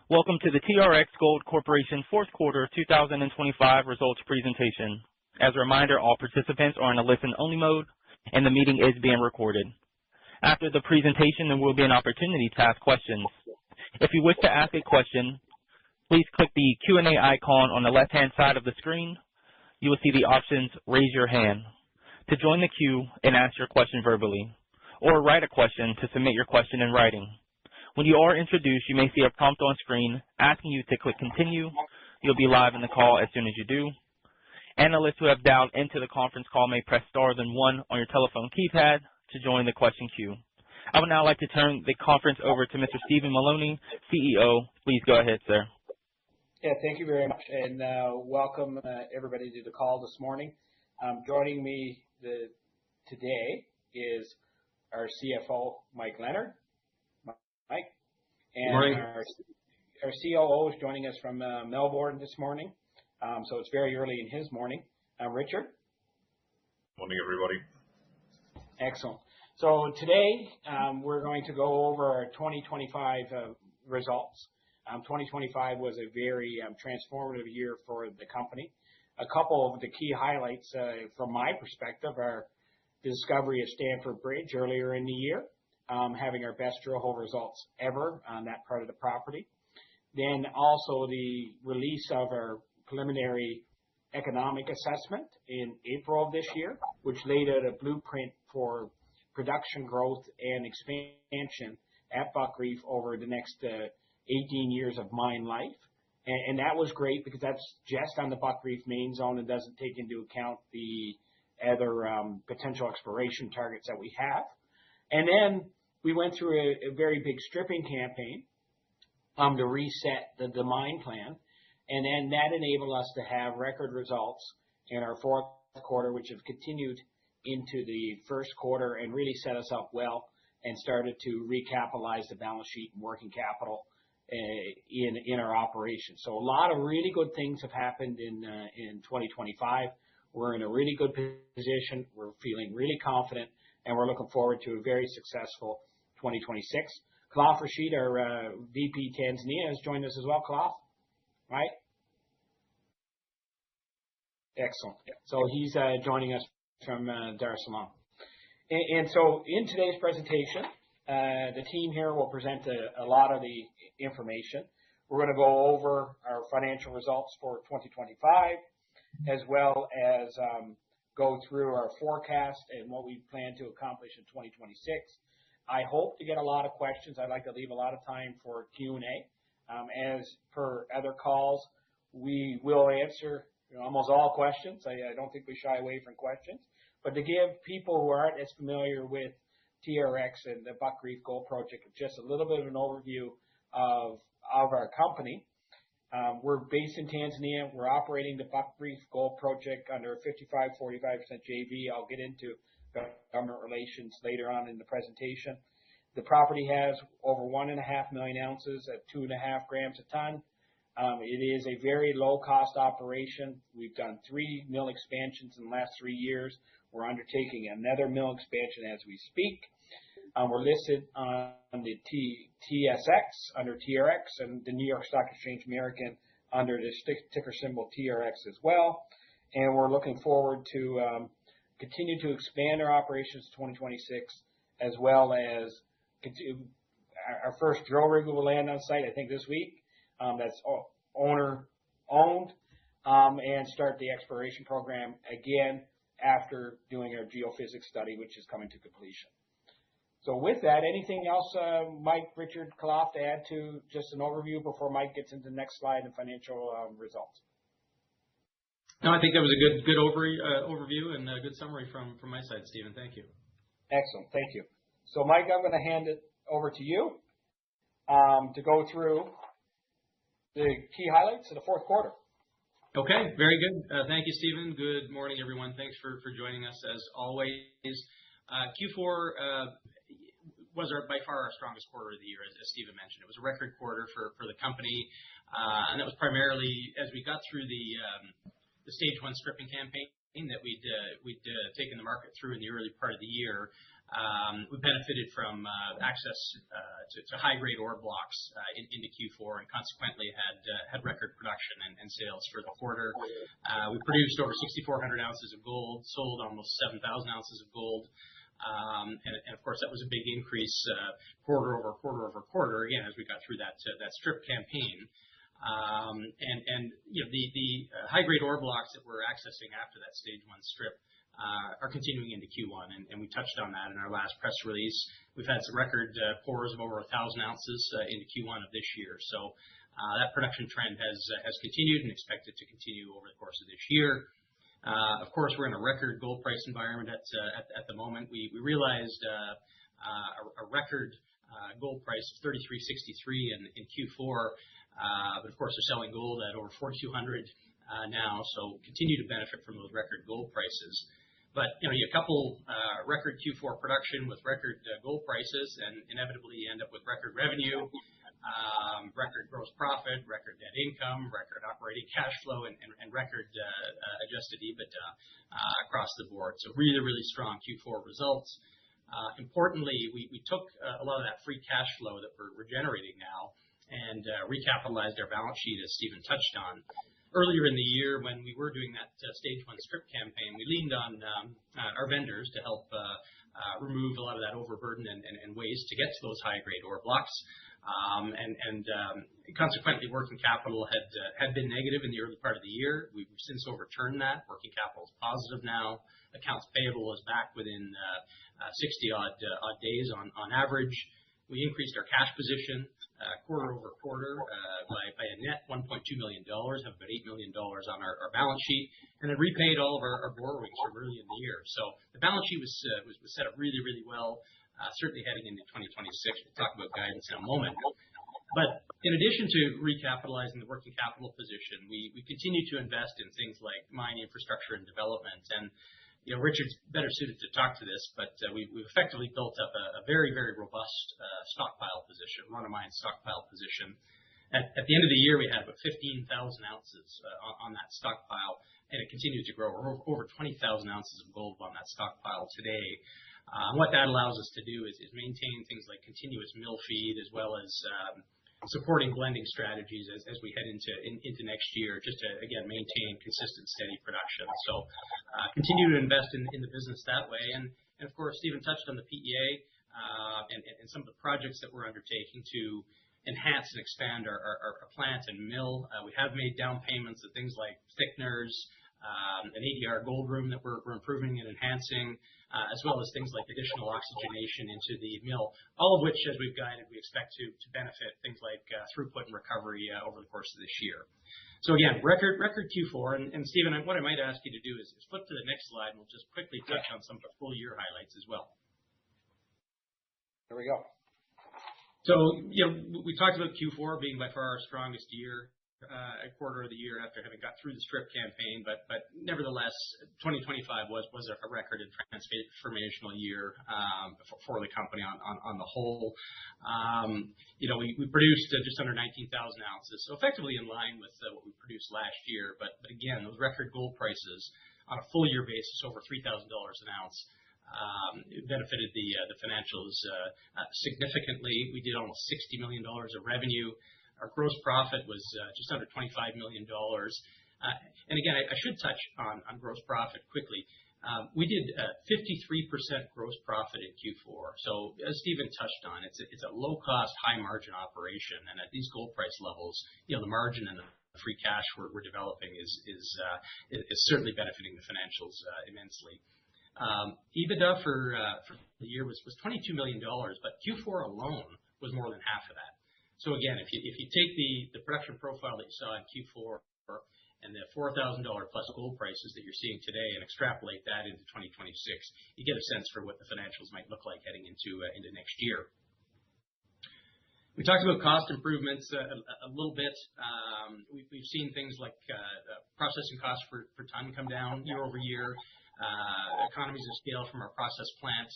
Welcome to the TRX Gold Corporation fourth quarter 2025 results presentation. As a reminder, all participants are in a listen-only mode, and the meeting is being recorded. After the presentation, there will be an opportunity to ask questions. If you wish to ask a question, please click the Q&A icon on the left-hand side of the screen. You will see the options Raise Your Hand to join the queue and ask your question verbally, or write a question to submit your question in writing. When you are introduced, you may see a prompt on screen asking you to click Continue. You'll be live in the call as soon as you do. Analysts who have dialed into the conference call may press star then one on your telephone keypad to join the question queue. I would now like to turn the conference over to Mr. Stephen Maloney, CEO. Please go ahead, sir. Yeah, thank you very much, and welcome everybody to the call this morning. Joining me today is our CFO, Mike Leonard. Mike. And good morning. Our COO is joining us from Melbourne this morning, so it's very early in his morning. Richard. Morning, everybody. Excellent. So today we're going to go over our 2025 results. 2025 was a very transformative year for the company. A couple of the key highlights from my perspective are the discovery of Stamford Bridge earlier in the year, having our best drill hole results ever on that part of the property. Then also the release of our preliminary economic assessment in April of this year, which laid out a blueprint for production growth and expansion at Buckreef over the next 18 years of mine life. And that was great because that's just on the Buckreef main zone and doesn't take into account the other potential exploration targets that we have. And then we went through a very big stripping campaign to reset the mine plan. And then that enabled us to have record results in our fourth quarter, which have continued into the first quarter and really set us up well and started to recapitalize the balance sheet and working capital in our operations. So a lot of really good things have happened in 2025. We're in a really good position. We're feeling really confident, and we're looking forward to a very successful 2026. Khalaf Rashid, our VP Tanzania, has joined us as well. Khalaf, right? Excellent. So he's joining us from Dar es Salaam. And so in today's presentation, the team here will present a lot of the information. We're going to go over our financial results for 2025, as well as go through our forecast and what we plan to accomplish in 2026. I hope to get a lot of questions. I'd like to leave a lot of time for Q&A. As per other calls, we will answer almost all questions. I don't think we shy away from questions. But to give people who aren't as familiar with TRX and the Buckreef Gold Project just a little bit of an overview of our company. We're based in Tanzania. We're operating the Buckreef Gold Project under a 55-45% JV. I'll get into government relations later on in the presentation. The property has over 1.5 million ounces at 2.5 grams a ton. It is a very low-cost operation. We've done 3 mill expansions in the last 3 years. We're undertaking another mill expansion as we speak. We're listed on the TSX under TRX and the New York Stock Exchange American under the ticker symbol TRX as well. And we're looking forward to continue to expand our operations in 2026, as well as our first drill rig will land on site, I think, this week. That's owner-owned, and start the exploration program again after doing our geophysics study, which is coming to completion. So with that, anything else, Mike, Richard, Khalaf, to add to just an overview before Mike gets into the next slide and financial results? No, I think that was a good overview and a good summary from my side, Stephen. Thank you. Excellent. Thank you. So, Mike, I'm going to hand it over to you to go through the key highlights of the fourth quarter. Okay, very good. Thank you, Stephen. Good morning, everyone. Thanks for joining us as always. Q4 was by far our strongest quarter of the year, as Stephen mentioned. It was a record quarter for the company, and that was primarily as we got through the stage one stripping campaign that we'd taken the market through in the early part of the year. We benefited from access to high-grade ore blocks into Q4, and consequently had record production and sales for the quarter. We produced over 6,400 ounces of gold, sold almost 7,000 ounces of gold. And of course, that was a big increase quarter over quarter, again, as we got through that strip campaign. The high-grade ore blocks that we're accessing after that stage one strip are continuing into Q1, and we touched on that in our last press release. We've had some record pours of over 1,000 ounces into Q1 of this year. So that production trend has continued and expected to continue over the course of this year. Of course, we're in a record gold price environment at the moment. We realized a record gold price of $3,363 in Q4, but of course, we're selling gold at over $4,200 now, so continue to benefit from those record gold prices. But you couple record Q4 production with record gold prices, and inevitably you end up with record revenue, record gross profit, record net income, record operating cash flow, and record adjusted EBITDA across the board. So really, really strong Q4 results. Importantly, we took a lot of that free cash flow that we're generating now and recapitalized our balance sheet, as Stephen touched on. Earlier in the year, when we were doing that stage one strip campaign, we leaned on our vendors to help remove a lot of that overburden and waste to get to those high-grade ore blocks. Consequently, working capital had been negative in the early part of the year. We've since overturned that. Working capital is positive now. Accounts payable is back within 60-odd days on average. We increased our cash position quarter over quarter by a net $1.2 million, have about $8 million on our balance sheet, and then repaid all of our borrowings from early in the year. So the balance sheet was set up really, really well, certainly heading into 2026. We'll talk about guidance in a moment. But in addition to recapitalizing the working capital position, we continue to invest in things like mine infrastructure and development. And Richard's better suited to talk to this, but we've effectively built up a very, very robust stockpile position, run-of-mine stockpile position. At the end of the year, we had about 15,000 ounces on that stockpile, and it continues to grow. We're over 20,000 ounces of gold on that stockpile today. What that allows us to do is maintain things like continuous mill feed, as well as supporting blending strategies as we head into next year, just to, again, maintain consistent, steady production. So continue to invest in the business that way. And of course, Stephen touched on the PEA and some of the projects that we're undertaking to enhance and expand our plant and mill. We have made down payments of things like thickeners, an ADR gold room that we're improving and enhancing, as well as things like additional oxygenation into the mill, all of which, as we've guided, we expect to benefit things like throughput and recovery over the course of this year. So again, record Q4. And Stephen, what I might ask you to do is flip to the next slide, and we'll just quickly touch on some of the full year highlights as well. There we go. So, we talked about Q4 being by far our strongest year, a quarter of the year after having got through the strip campaign, but nevertheless, 2025 was a record and transformational year for the company on the whole. We produced just under 19,000 ounces, so effectively in line with what we produced last year. But again, those record gold prices on a full year basis, over $3,000 an ounce, benefited the financials significantly. We did almost $60 million of revenue. Our gross profit was just under $25 million. And again, I should touch on gross profit quickly. We did 53% gross profit in Q4. So as Stephen touched on, it's a low-cost, high-margin operation. And at these gold price levels, the margin and the free cash we're developing is certainly benefiting the financials immensely. EBITDA for the year was $22 million, but Q4 alone was more than half of that. So again, if you take the production profile that you saw in Q4 and the $4,000 plus gold prices that you're seeing today and extrapolate that into 2026, you get a sense for what the financials might look like heading into next year. We talked about cost improvements a little bit. We've seen things like processing costs per ton come down year over year. Economies of scale from our process plant,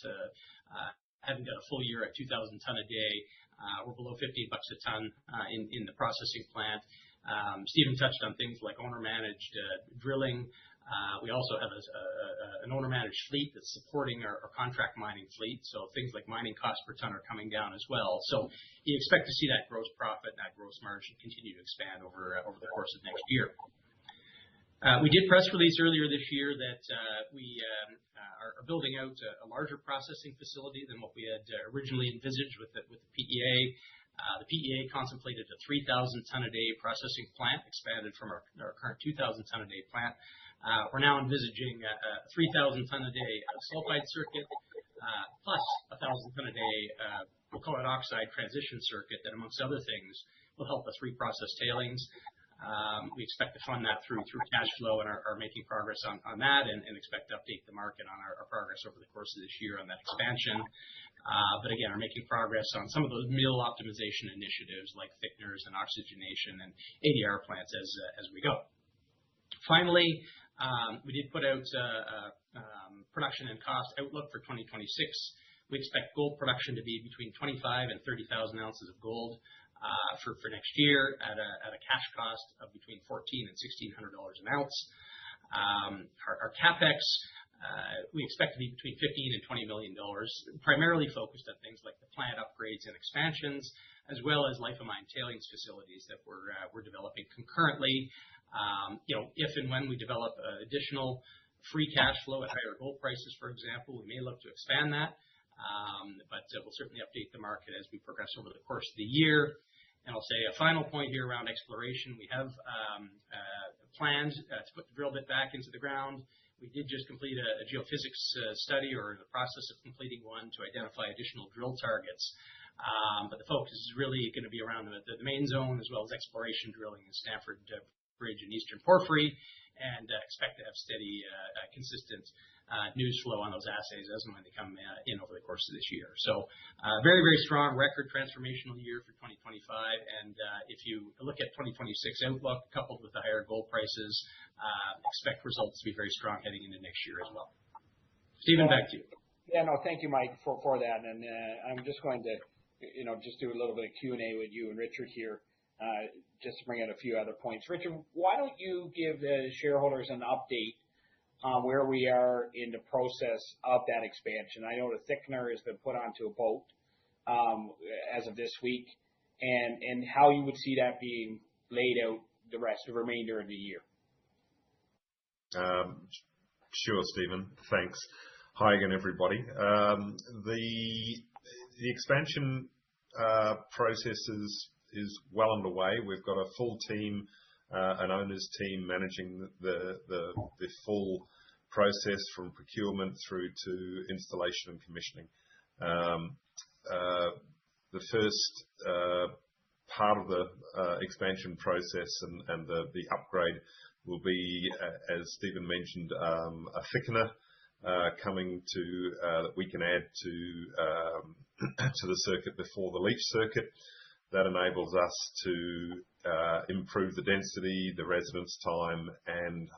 having got a full year at 2,000 ton a day. We're below $15 a ton in the processing plant. Stephen touched on things like owner-managed drilling, We also have an owner-managed fleet that's supporting our contract mining fleet, so things like mining costs per ton are coming down as well. So you expect to see that gross profit and that gross margin continue to expand over the course of next year. We did press release earlier this year that we are building out a larger processing facility than what we had originally envisaged with the PEA. The PEA contemplated a 3,000 ton a day processing plant expanded from our current 2,000 ton a day plant. We're now envisaging a 3,000 ton a day sulfide circuit plus a 1,000 ton a day coconut oxide transition circuit that, amongst other things, will help us reprocess tailings. We expect to fund that through cash flow and are making progress on that and expect to update the market on our progress over the course of this year on that expansion. But again, are making progress on some of those mill optimization initiatives like thickeners and oxygenation and ADR plants as we go. Finally, we did put out production and cost outlook for 2026. We expect gold production to be between 25 and 30,000 ounces of gold for next year at a cash cost of between $1,400 and $1,600 an ounce. Our capex we expect to be between $15 and $20 million, primarily focused on things like the plant upgrades and expansions, as well as life of mine tailings facilities that we're developing concurrently. If and when we develop additional free cash flow at higher gold prices, for example, we may look to expand that. But we'll certainly update the market as we progress over the course of the year. And I'll say a final point here around exploration. We have plans to put the drill bit back into the ground. We did just complete a geophysics study, or in the process of completing one, to identify additional drill targets. But the focus is really going to be around the main zone, as well as exploration drilling in Stanford Bridge and Eastern Porphyry, and expect to have steady, consistent news flow on those assays as and when they come in over the course of this year. So very, very strong record transformational year for 2025. And if you look at 2026 outlook, coupled with the higher gold prices, expect results to be very strong heading into next year as well. Stephen, back to you. Yeah, no, thank you, Mike, for that. And I'm just going to, just do a little bit of Q&A with you and Richard here, just to bring out a few other points. Richard, why don't you give the shareholders an update on where we are in the process of that expansion? I know the thickener has been put onto a boat as of this week, and how you would see that being laid out the remainder of the year. Sure, Stephen. Thanks. Hi again, everybody. The expansion process is well underway. We've got a full team, an owner's team managing the full process from procurement through to installation and commissioning. The first part of the expansion process and the upgrade will be, as Stephen mentioned, a thickener coming to that we can add to the circuit before the leach circuit. That enables us to improve the density, the residence time, and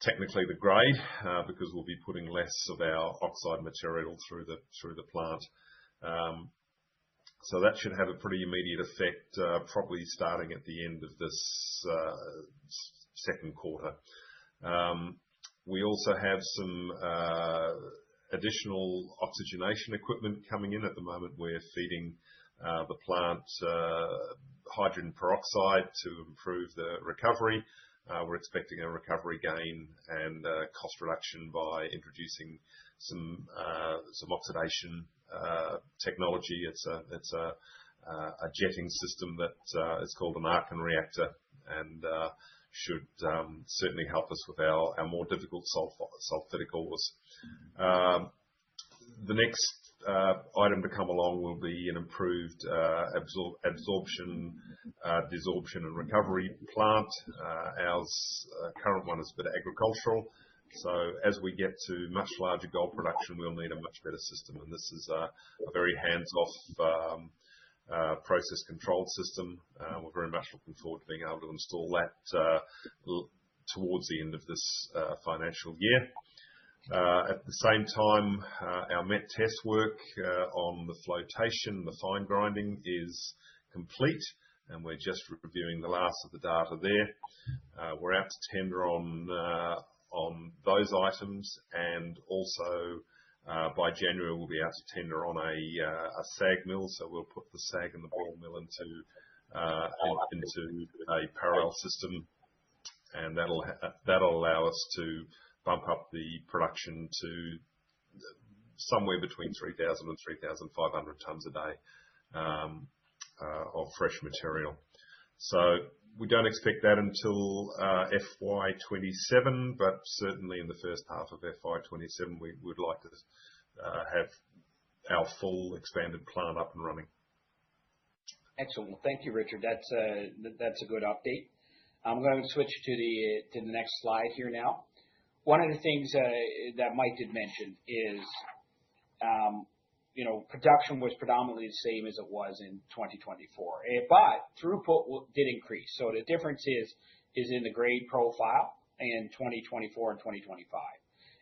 technically the grade, because we'll be putting less of our oxide material through the plant. So that should have a pretty immediate effect, probably starting at the end of this second quarter. We also have some additional oxygenation equipment coming in. At the moment, we're feeding the plant hydrogen peroxide to improve the recovery. We're expecting a recovery gain and cost reduction by introducing some oxidation technology. It's a jetting system that is called an Archon reactor, and should certainly help us with our more difficult sulfidic ores. The next item to come along will be an improved absorption, desorption and recovery plant. Our current one is a bit agricultural, so as we get to much larger gold production, we'll need a much better system, and this is a very hands-off process control system. We're very much looking forward to being able to install that towards the end of this financial year. At the same time, our met test work on the flotation, the fine grinding is complete. and we're just reviewing the last of the data there. We're out to tender on those items, and also by January we'll be out to tender on a SAG mill. So we'll put the SAG and the ball mill into a parallel system, and that'll allow us to bump up the production to somewhere between 3,000 and 3,500 tonnes a day of fresh material. So we don't expect that until FY27, but certainly in the first half of FY27 we would like to have our full expanded plant up and running. Excellent. Well, thank you, Richard. That's a good update. I'm going to switch to the next slide here now. One of the things that Mike did mention is, production was predominantly the same as it was in 2024, but throughput did increase. So the difference is in the grade profile in 2024 and 2025.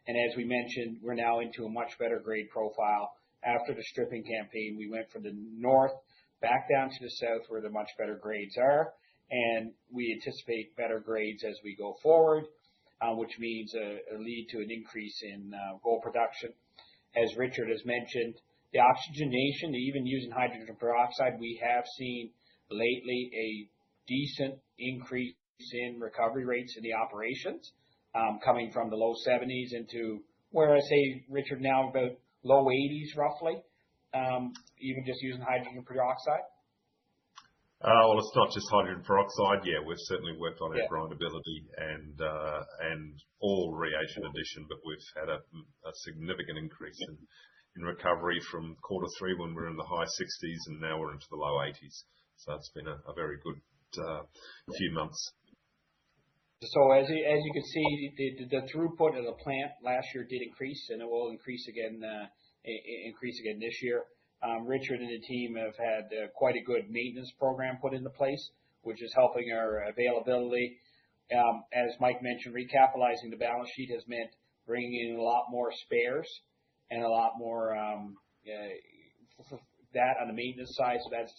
And as we mentioned, we're now into a much better grade profile. After the stripping campaign, we went from the north back down to the south where the much better grades are, and we anticipate better grades as we go forward, which means a lead to an increase in gold production. As Richard has mentioned, the oxygenation, even using hydrogen peroxide, we have seen lately a decent increase in recovery rates in the operations, coming from the low 70s into where I say, Richard, now about low 80s roughly, even just using hydrogen peroxide. Well, it's not just hydrogen peroxide. Yeah, we've certainly worked on our grindability and all reagent addition, but we've had a significant increase in recovery from Q3 when we were in the high 60s, and now we're into the low 80s. So it's been a very good few months. So as you can see, the throughput of the plant last year did increase, and it will increase again this year. Richard and the team have had quite a good maintenance program put into place, which is helping our availability. As Mike mentioned, recapitalizing the balance sheet has meant bringing in a lot more spares and a lot more that on the maintenance side. So that's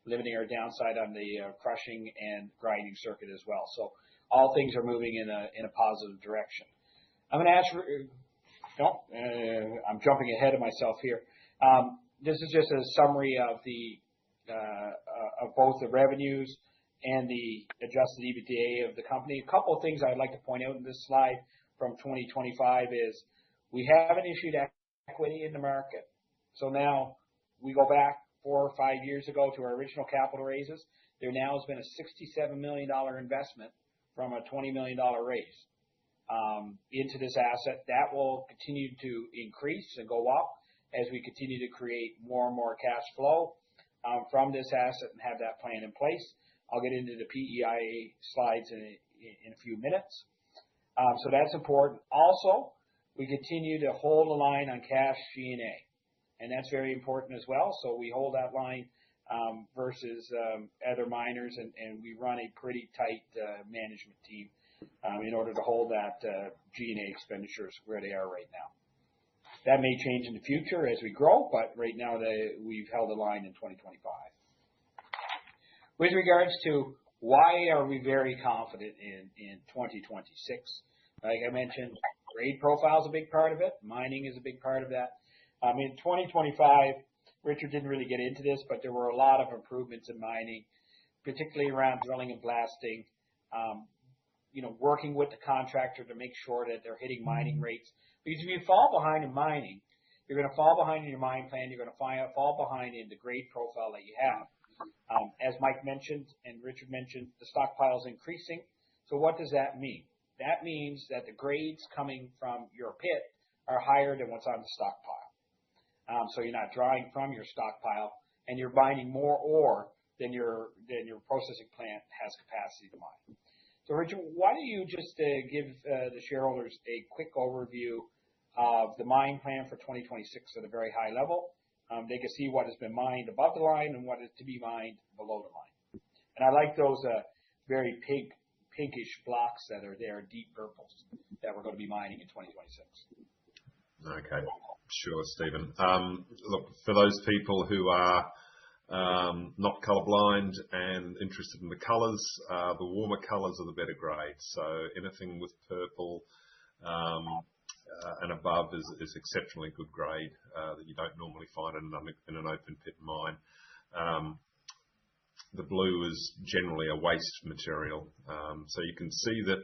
limiting our downside on the crushing and grinding circuit as well. So all things are moving in a positive direction. I'm going to ask. I'm jumping ahead of myself here. This is just a summary of both the revenues and the adjusted EBITDA of the company. A couple of things I'd like to point out in this slide from 2025 is we haven't issued equity in the market. So now we go back 4 or 5 years ago to our original capital raises. There now has been a $67 million investment from a $20 million raise into this asset. That will continue to increase and go up as we continue to create more and more cash flow from this asset and have that plan in place. I'll get into the PEIA slides in a few minutes. So that's important. Also, we continue to hold the line on cash G&A, and that's very important as well. So we hold that line versus other miners, and we run a pretty tight management team in order to hold that G&A expenditures where they are right now. That may change in the future as we grow, but right now we've held the line in 2025. With regards to why are we very confident in 2026, like I mentioned, grade profile is a big part of it. Mining is a big part of that. In 2025, Richard didn't really get into this, but there were a lot of improvements in mining, particularly around drilling and blasting, working with the contractor to make sure that they're hitting mining rates. Because if you fall behind in mining, you're going to fall behind in your mine plan. You're going to fall behind in the grade profile that you have. As Mike mentioned and Richard mentioned, the stockpile is increasing. So what does that mean? That means that the grades coming from your pit are higher than what's on the stockpile. So you're not drawing from your stockpile, and you're mining more ore than your processing plant has capacity to mine. So Richard, why don't you just give the shareholders a quick overview of the mine plan for 2026 at a very high level. They can see what has been mined above the line and what is to be mined below the line. And I like those very pinkish blocks that are there, deep purples, that we're going to be mining in 2026. Okay, sure, Stephen. Look, for those people who are not colourblind and interested in the colours. The warmer colours are the better grade. So anything with purple and above is exceptionally good grade that you don't normally find in an open pit mine. The blue is generally a waste material. So you can see that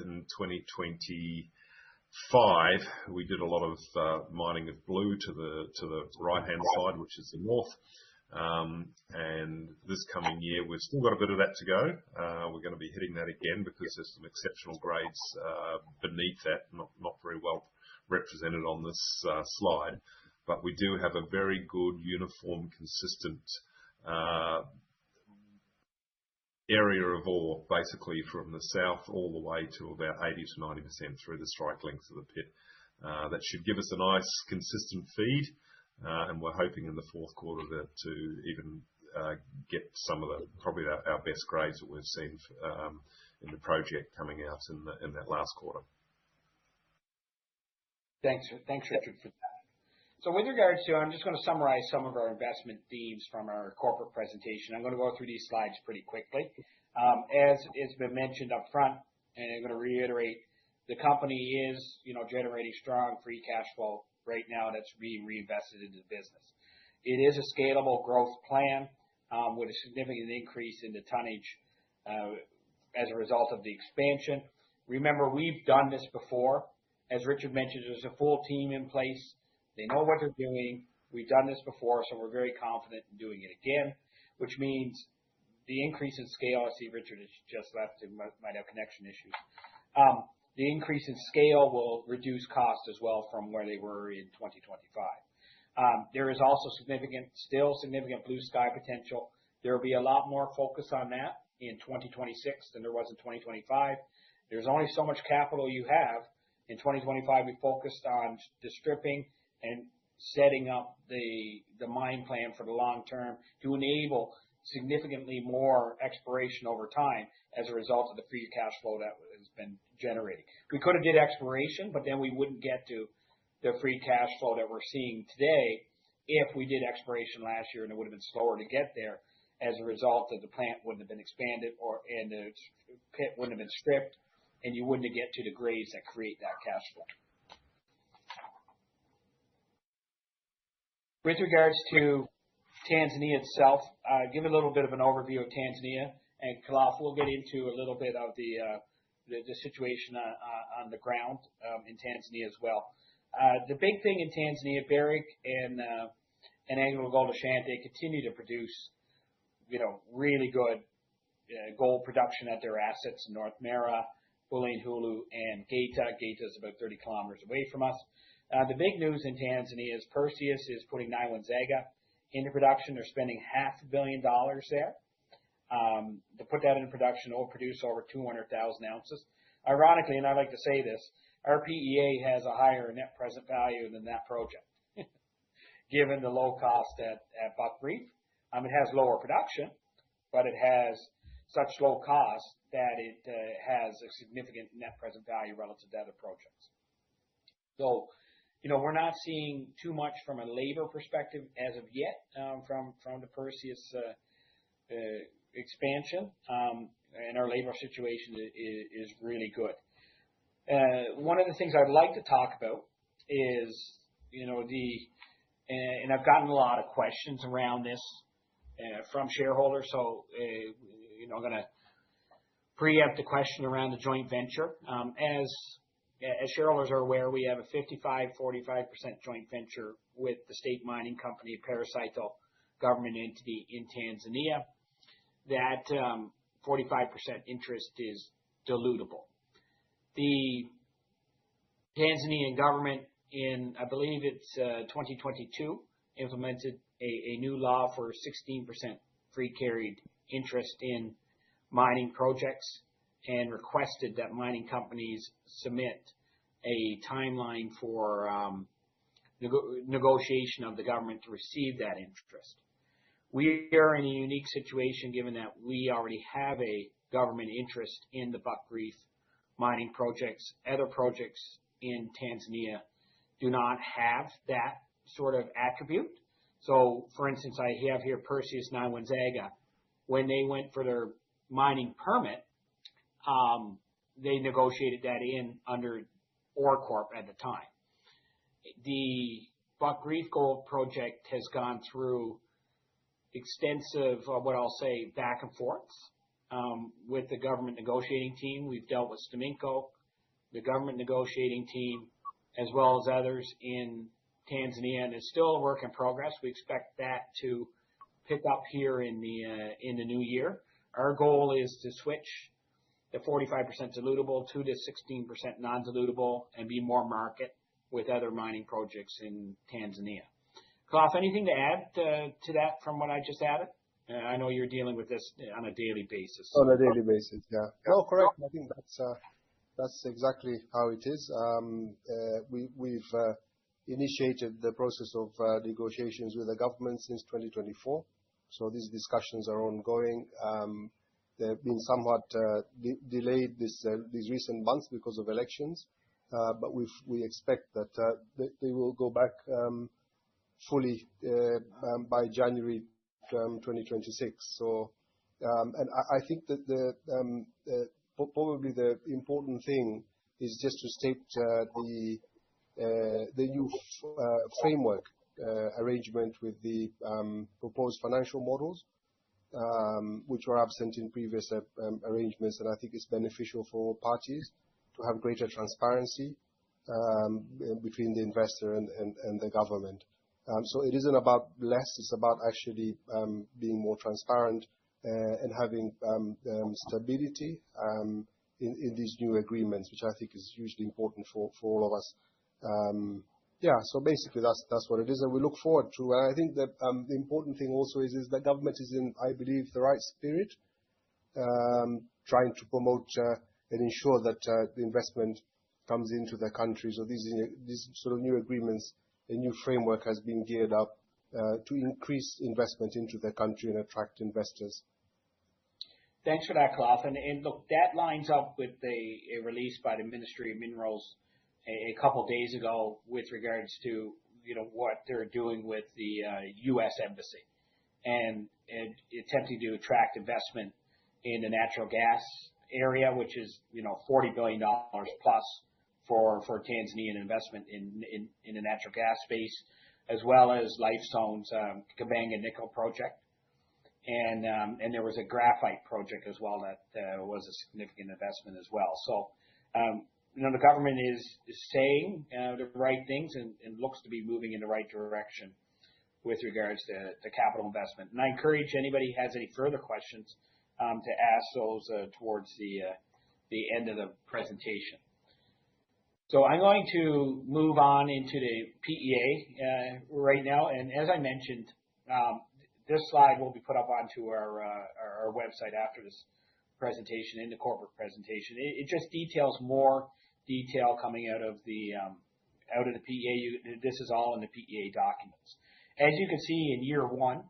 in 2025 we did a lot of mining of blue to the right-hand side, which is the north. And this coming year we've still got a bit of that to go. We're going to be hitting that again because there's some exceptional grades beneath that, not very well represented on this slide. But we do have a very good, uniform, consistent area of ore, basically from the south all the way to about 80 to 90% through the strike length of the pit. That should give us a nice, consistent feed, and we're hoping in the fourth quarter to even get some of probably our best grades that we've seen in the project coming out in that last quarter. Thanks, Richard, for that. So with regards to, I'm just going to summarize some of our investment themes from our corporate presentation. I'm going to go through these slides pretty quickly. As has been mentioned up front, and I'm going to reiterate, the company is, generating strong free cash flow right now that's being reinvested into the business. It is a scalable growth plan with a significant increase in the tonnage as a result of the expansion. Remember, we've done this before. As Richard mentioned, there's a full team in place. They know what they're doing. We've done this before, so we're very confident in doing it again, which means the increase in scale. I see Richard has just left and might have connection issues. The increase in scale will reduce costs as well from where they were in 2025. There is also still significant blue sky potential. There will be a lot more focus on that in 2026 than there was in 2025. There's only so much capital you have. In 2025, we focused on the stripping and setting up the mine plan for the long term to enable significantly more exploration over time as a result of the free cash flow that has been generating. We could have did exploration, but then we wouldn't get to the free cash flow that we're seeing today if we did exploration last year, and it would have been slower to get there as a result of the plant wouldn't have been expanded and the pit wouldn't have been stripped, and you wouldn't get to the grades that create that cash flow. With regards to Tanzania itself, give a little bit of an overview of Tanzania, and Khalaf will get into a little bit of the situation on the ground in Tanzania as well. The big thing in Tanzania, Barrick and AngloGold Ashanti continue to produce, really good gold production at their assets in North Mara, Bulyanhulu, and Geita. Geita is about 30 kilometers away from us. The big news in Tanzania is Perseus is putting Nyanzaga into production. They're spending $500 million there. To put that into production, it will produce over 200,000 ounces. Ironically, and I like to say this, our PEA has a higher net present value than that project, given the low cost at Buckreef. It has lower production, but it has such low cost that it has a significant net present value relative to other projects. So, we're not seeing too much from a labor perspective as of yet from the Perseus expansion, and our labor situation is really good. One of the things I'd like to talk about is, and I've gotten a lot of questions around this from shareholders, so I'm going to preempt the question around the joint venture. As shareholders are aware, we have a 55-45% joint venture with the state mining company, Parasite government entity in Tanzania. That 45% interest is dilutable. The Tanzanian government in, I believe it's 2022, implemented a new law for 16% free carried interest in mining projects, and requested that mining companies submit a timeline for negotiation of the government to receive that interest. We are in a unique situation given that we already have a government interest in the Buckreef mining projects. Other projects in Tanzania do not have that sort of attribute. So, for instance, I have here Perseus Nyanzaga. When they went for their mining permit, they negotiated that in under OreCorp at the time. The Buck Reef Gold project has gone through extensive, what I'll say, back and forths with the government negotiating team. We've dealt with Staminco, the government negotiating team, as well as others in Tanzania, and it's still a work in progress. We expect that to pick up here in the new year. Our goal is to switch the 45% dilutable to the 16% non-dilutable and be more market with other mining projects in Tanzania. Klaus, anything to add to that from what I just added? I know you're dealing with this on a daily basis. On a daily basis, yeah. No, correct. I think that's exactly how it is. We've initiated the process of negotiations with the government since 2024. So these discussions are ongoing. They've been somewhat delayed these recent months because of elections, but we expect that they will go back fully by January 2026. So, and I think that probably the important thing is just to state the new framework arrangement with the proposed financial models, which were absent in previous arrangements, and I think it's beneficial for all parties to have greater transparency between the investor and the government. So it isn't about less, it's about actually being more transparent and having stability in these new agreements, which I think is hugely important for all of us. Yeah, so basically that's what it is, and we look forward to. And I think that the important thing also is that government is in, I believe, the right spirit, trying to promote and ensure that the investment comes into the country. So these sort of new agreements, a new framework has been geared up to increase investment into the country and attract investors. Thanks for that, Klaus. And look, that lines up with a release by the Ministry of Minerals a couple of days ago with regards to what they're doing with the U.S. Embassy and attempting to attract investment in the natural gas area, which is $40 billion plus for Tanzanian investment in the natural gas space, as well as Lifezone's Kabanga Nickel project, and there was a graphite project as well that was a significant investment as well. So. The government is saying the right things and looks to be moving in the right direction with regards to capital investment. And I encourage anybody who has any further questions to ask those towards the end of the presentation. So I'm going to move on into the PEA right now. And as I mentioned, this slide will be put up onto our website after this presentation, in the corporate presentation. It just details more detail coming out of the PEA. This is all in the PEA documents. As you can see, in year one,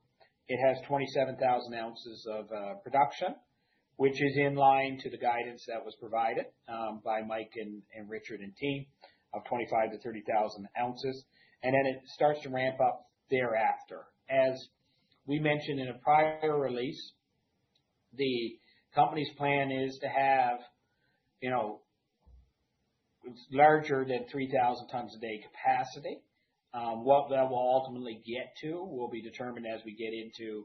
it has 27,000 ounces of production, which is in line to the guidance that was provided by Mike and Richard and team of 25 to 30,000 ounces, and then it starts to ramp up thereafter. As we mentioned in a prior release, the company's plan is to have, larger than 3,000 tons a day capacity. What that will ultimately get to will be determined as we get into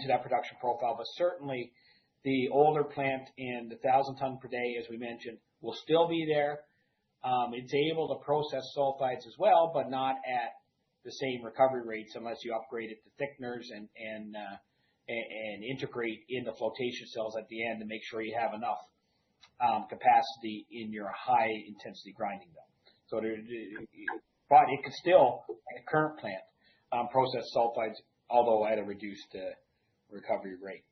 that production profile. But certainly, the older plant and the 1,000 ton per day, as we mentioned, will still be there. It's able to process sulfides as well, but not at the same recovery rates unless you upgrade it to thickeners and integrate in the flotation cells at the end to make sure you have enough capacity in your high intensity grinding mill. So, but it could still, at the current plant, process sulfides, although at a reduced recovery rate.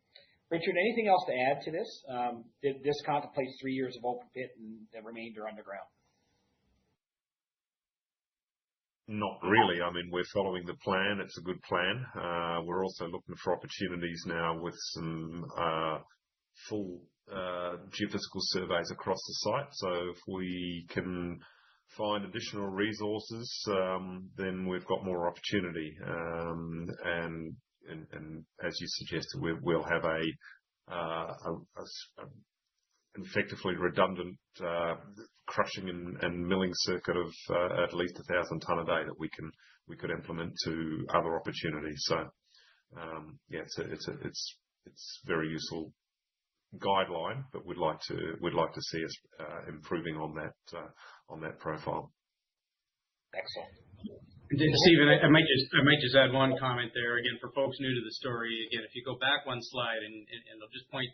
Richard, anything else to add to this? This contemplates 3 years of open pit and the remainder underground. Not really. I mean, we're following the plan. It's a good plan. We're also looking for opportunities now with some full geophysical surveys across the site. So if we can find additional resources, then we've got more opportunity. And as you suggested, we'll have a effectively redundant crushing and milling circuit of at least 1,000 tonne a day that we could implement to other opportunities. So yeah, it's very useful guideline, but we'd like to see us improving on that profile. Excellent. Stephen, I might just add one comment there again for folks new to the story. Again, if you go back one slide and I'll just point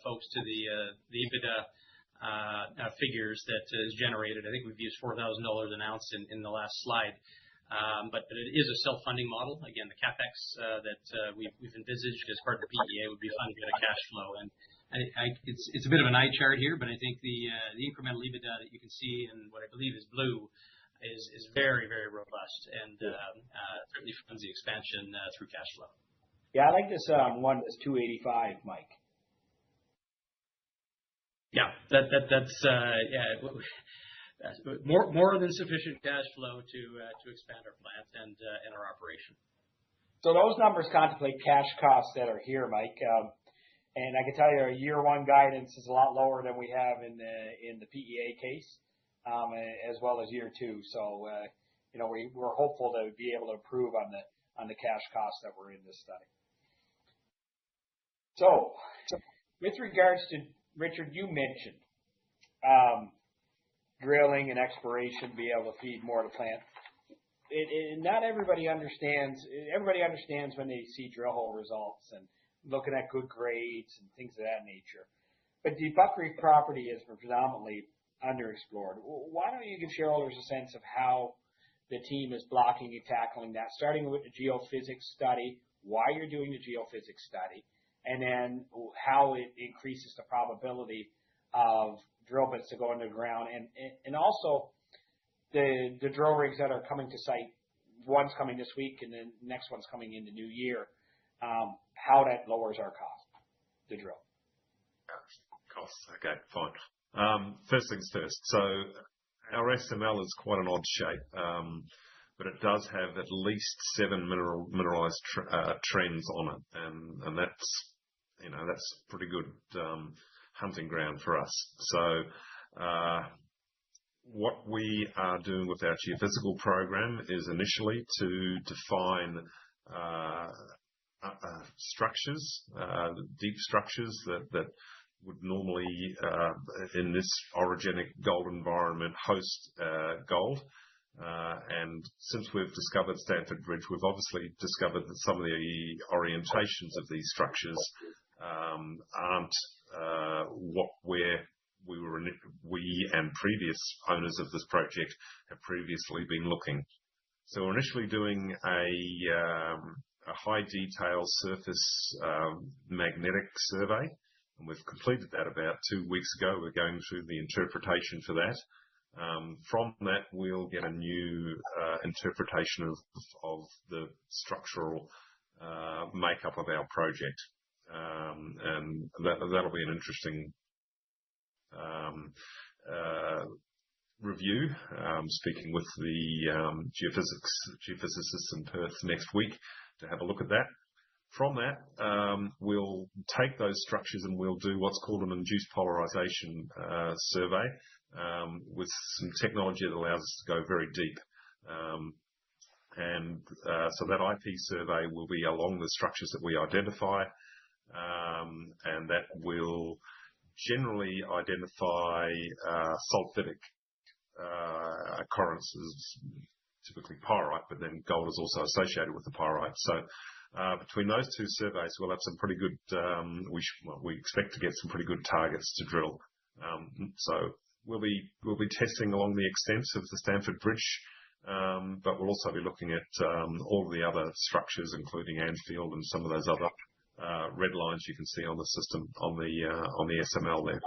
folks to the EBITDA figures that is generated. I think we've used $4,000 an ounce in the last slide, but it is a self-funding model. Again, the capex that we've envisaged as part of the PEA would be funded out of cash flow, and it's a bit of an eye chart here, but I think the incremental EBITDA that you can see in what I believe is blue is very, very robust and certainly funds the expansion through cash flow. Yeah, I like this one that's 285, Mike. Yeah, that's more than sufficient cash flow to expand our plant and our operation. So those numbers contemplate cash costs that are here, Mike. And I can tell you, our year one guidance is a lot lower than we have in the PEA case. As well as year two. So, we're hopeful to be able to improve on the cash costs that were in this study. So, with regards to, Richard, you mentioned drilling and exploration, be able to feed more of the plant. Not everybody understands. Everybody understands when they see drill hole results and looking at good grades and things of that nature. But the Buck Reef property is predominantly underexplored. Why don't you give shareholders a sense of how the team is blocking and tackling that, starting with the geophysics study, why you're doing the geophysics study, and then how it increases the probability of drill bits to go underground, and also the drill rigs that are coming to site. One's coming this week, and then the next one's coming in the new year. How that lowers our cost to drill. Costs. Okay, fine. First things first. So our SML is quite an odd shape, but it does have at least 7 mineralized trends on it, and that's pretty good hunting ground for us. So what we are doing with our geophysical program is initially to define structures, deep structures that would normally, in this orogenic gold environment, host gold. And since we've discovered Stanford Bridge, we've obviously discovered that some of the orientations of these structures aren't what we and previous owners of this project have previously been looking. So we're initially doing a high detail surface magnetic survey. And we've completed that about 2 weeks ago. We're going through the interpretation for that. From that, we'll get a new interpretation of the structural makeup of our project. And that'll be an interesting review. Speaking with the geophysicists in Perth next week to have a look at that. From that, we'll take those structures and we'll do what's called an induced polarization survey with some technology that allows us to go very deep. So that IP survey will be along the structures that we identify, and that will generally identify sulfidic occurrences, typically pyrite, but then gold is also associated with the pyrite. So between those two surveys, we'll have some pretty good. We expect to get some pretty good targets to drill. So we'll be testing along the extents of the Stanford Bridge, but we'll also be looking at all of the other structures, including Anfield and some of those other red lines you can see on the system on the SML there.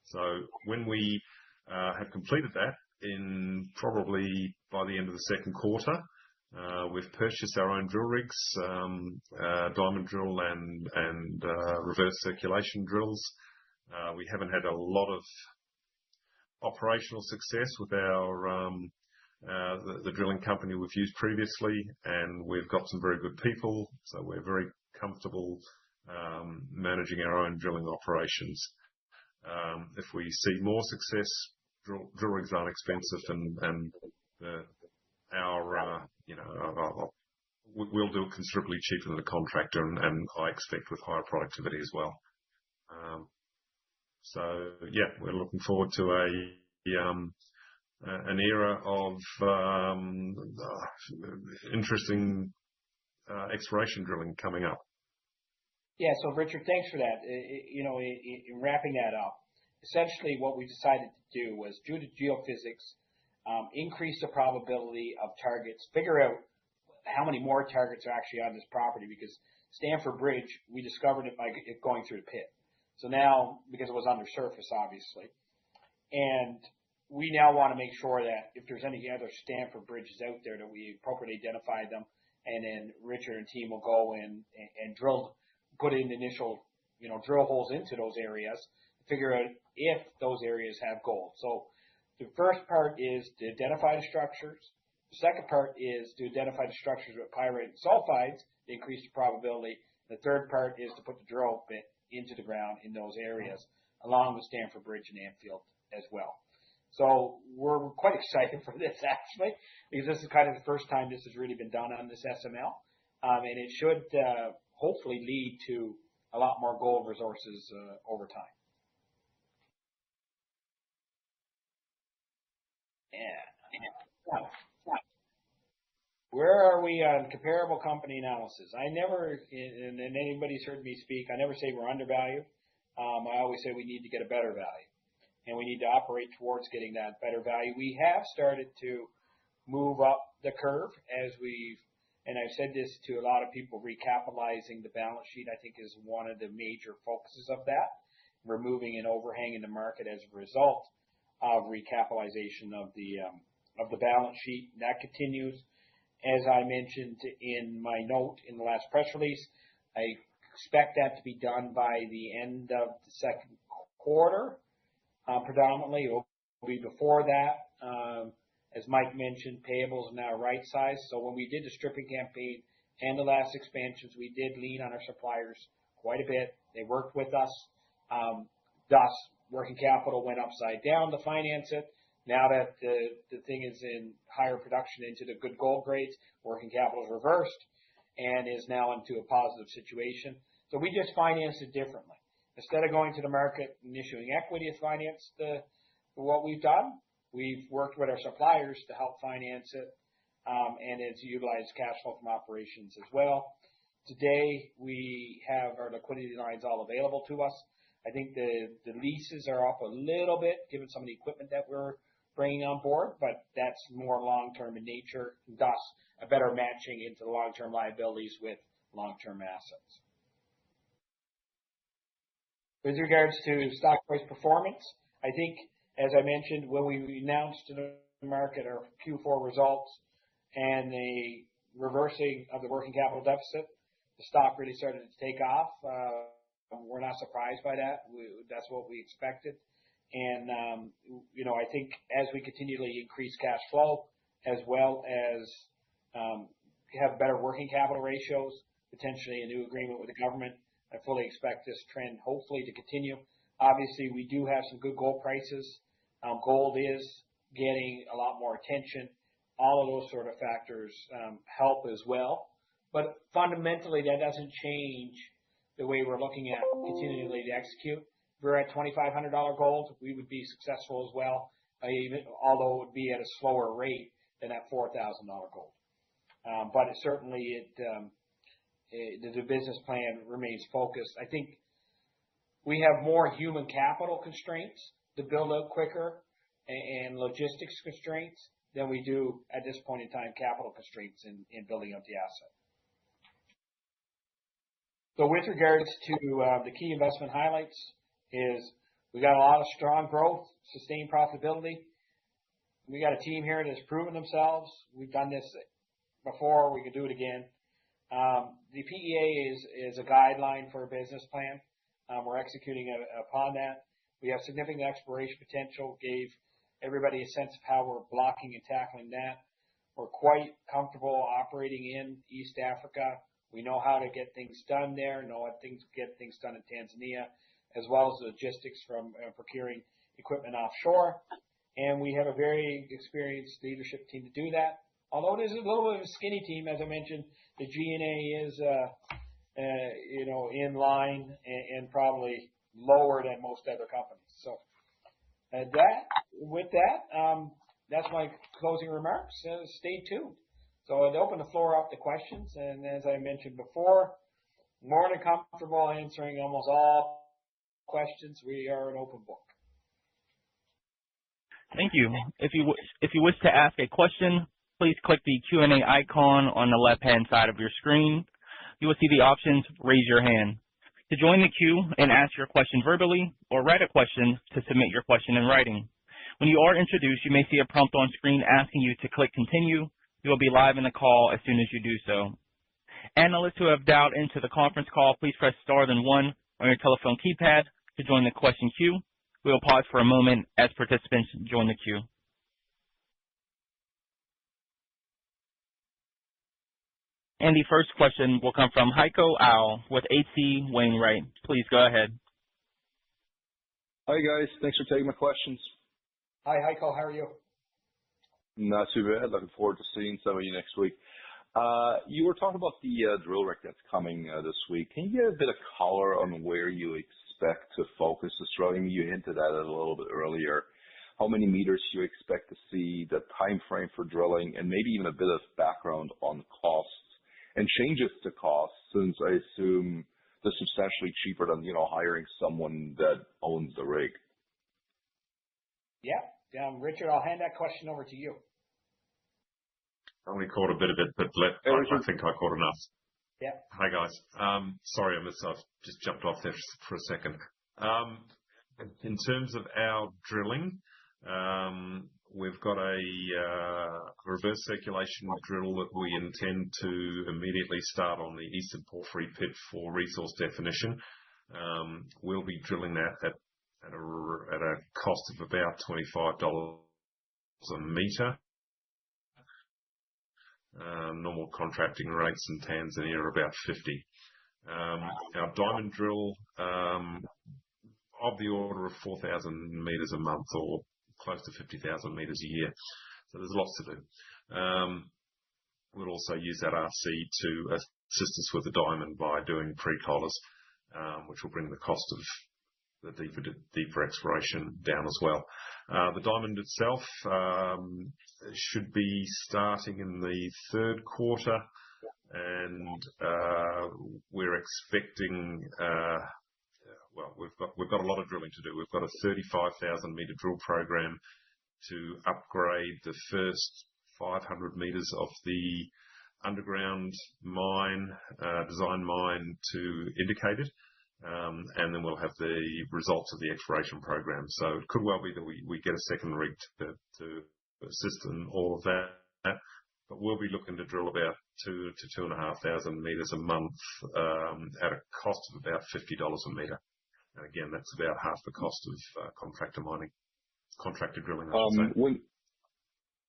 So when we have completed that, in probably by the end of the second quarter, we've purchased our own drill rigs, diamond drill and reverse circulation drills. We haven't had a lot operational success with the drilling company we've used previously, and we've got some very good people, so we're very comfortable managing our own drilling operations. If we see more success, drill rigs aren't expensive, and we'll do it considerably cheaper than a contractor, and I expect with higher productivity as well. We're looking forward to an era of interesting exploration drilling coming up. Yeah. So Richard, thanks for that. In wrapping that up, essentially what we decided to do was, due to geophysics, increase the probability of targets, figure out how many more targets are actually on this property, because Stamford Bridge, we discovered it by going through the pit. So now, because it was under surface, obviously, and we now want to make sure that if there's any other Stamford Bridges out there, that we appropriately identify them, and then Richard and team will go in and put in initial, drill holes into those areas to figure out if those areas have gold. So the first part is to identify the structures. The second part is to identify the structures with pyrite and sulfides to increase the probability. The third part is to put the drill bit into the ground in those areas, along with Stamford Bridge and Anfield as well. So we're quite excited for this, actually, because this is kind of the first time this has really been done on this SML, and it should hopefully lead to a lot more gold resources over time. Where are we on comparable company analysis? I never, and anybody's heard me speak, I never say we're undervalued. I always say we need to get a better value, and we need to operate towards getting that better value. We have started to move up the curve and I've said this to a lot of people, recapitalizing the balance sheet, I think, is one of the major focuses of that, removing an overhang in the market as a result of recapitalization of the balance sheet. That continues. As I mentioned in my note in the last press release, I expect that to be done by the end of the second quarter. Predominantly, it will be before that. As Mike mentioned, payables are now right-sized. So when we did the stripping campaign and the last expansions, we did lean on our suppliers quite a bit. They worked with us. Thus, working capital went upside down to finance it. Now that the thing is in higher production into the good gold grades, working capital is reversed and is now into a positive situation. So we just financed it differently. Instead of going to the market and issuing equity to finance what we've done, we've worked with our suppliers to help finance it, and it's utilized cash flow from operations as well. Today, we have our liquidity lines all available to us. I think the leases are up a little bit, given some of the equipment that we're bringing on board, but that's more long-term in nature, thus a better matching into the long-term liabilities with long-term assets. With regards to stock price performance, I think, as I mentioned, when we announced to the market our Q4 results and the reversing of the working capital deficit, the stock really started to take off. We're not surprised by that. That's what we expected. And, I think as we continually increase cash flow, as well as have better working capital ratios, potentially a new agreement with the government, I fully expect this trend hopefully to continue. Obviously, we do have some good gold prices. Gold is getting a lot more attention. All of those sort of factors help as well. But fundamentally, that doesn't change the way we're looking at continually to execute. If we're at $2,500 gold, we would be successful as well, although it would be at a slower rate than at $4,000 gold. But the business plan remains focused. I think we have more human capital constraints to build out quicker and logistics constraints than we do at this point in time capital constraints in building up the asset. So with regards to the key investment highlights, is we got a lot of strong growth, sustained profitability. We got a team here that's proven themselves. We've done this before. We can do it again. The PEA is a guideline for a business plan. We're executing upon that. We have significant exploration potential, gave everybody a sense of how we're blocking and tackling that. We're quite comfortable operating in East Africa. We know how to get things done there, know how to get things done in Tanzania, as well as logistics from procuring equipment offshore. And we have a very experienced leadership team to do that. Although it is a little bit of a skinny team, as I mentioned, the G&A is, in line and probably lower than most other companies. So that's my closing remarks. Stay tuned. So I'd open the floor up to questions, and as I mentioned before, more than comfortable answering almost all questions. We are an open book. Thank you. If you wish to ask a question, please click the Q&A icon on the left-hand side of your screen. You will see the options Raise Your Hand. To join the queue and ask your question verbally, or write a question to submit your question in writing. When you are introduced, you may see a prompt on screen asking you to click Continue. You will be live in the call as soon as you do so. Analysts who have dialed into the conference call, please press star then 1 on your telephone keypad to join the question queue. We will pause for a moment as participants join the queue. And the first question will come from Heiko Ihle with H.C. Wainwright. Please go ahead. Hi guys, thanks for taking my questions. Hi Heiko, how are you? Not too bad. Looking forward to seeing some of you next week. You were talking about the drill rig that's coming this week. Can you get a bit of color on where you expect to focus this drilling? You hinted at it a little bit earlier. How many meters you expect to see, the time frame for drilling, and maybe even a bit of background on costs and changes to costs, since I assume they're substantially cheaper than hiring someone that owns the rig. Yeah. Richard, I'll hand that question over to you. I only caught a bit of it, but I think I caught enough. Yeah. Hi guys. Sorry, I've just jumped off there for a second. In terms of our drilling, we've got a reverse circulation drill that we intend to immediately start on the Eastern Porphyry pit for resource definition. We'll be drilling that at a cost of about $25 a metre. Normal contracting rates in Tanzania are about 50. Our diamond drill, of the order of 4,000 metres a month, or close to 50,000 metres a year. So there's lots to do. We'll also use that RC to assist us with the diamond by doing pre-collars, which will bring the cost of the deeper exploration down as well. The diamond itself should be starting in the third quarter, and we're expecting. We've got a lot of drilling to do. We've got a 35,000 metre drill program to upgrade the first 500 metres of the underground mine, design mine, to indicated. And then we'll have the results of the exploration program. So it could well be that we get a second rig to assist in all of that. But we'll be looking to drill about 2,000 to 2,500 metres a month at a cost of about $50 a metre. And again, that's about half the cost of contracted drilling, I should say.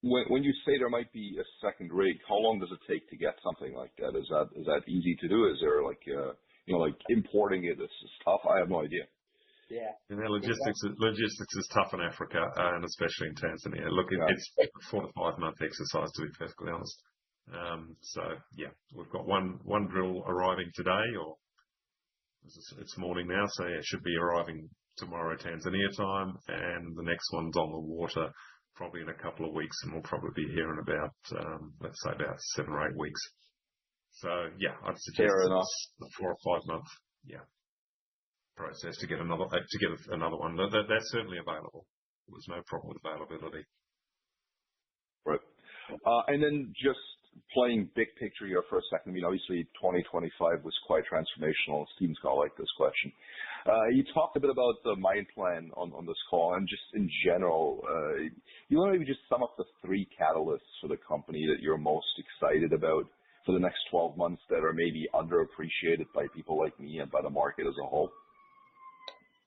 When you say there might be a second rig, how long does it take to get something like that? Is that easy to do? Is there like importing it is tough? I have no idea. Yeah. And logistics is tough in Africa, and especially in Tanzania. Look, it's a 4 to 5 month exercise, to be perfectly honest. So yeah, we've got one drill arriving today, or it's morning now, so it should be arriving tomorrow Tanzania time, and the next one's on the water probably in a couple of weeks, and we'll probably be here in about let's say about 7 or 8 weeks. So yeah, I'd suggest it's a 4 or 5 month process to get another one. That's certainly available. There's no problem with availability. Right. And then just playing big picture here for a second. I mean, obviously 2025 was quite transformational. Steven's gonna like this question. You talked a bit about the mine plan on this call, and just in general, you want to maybe just sum up the 3 catalysts for the company that you're most excited about for the next 12 months that are maybe underappreciated by people like me and by the market as a whole?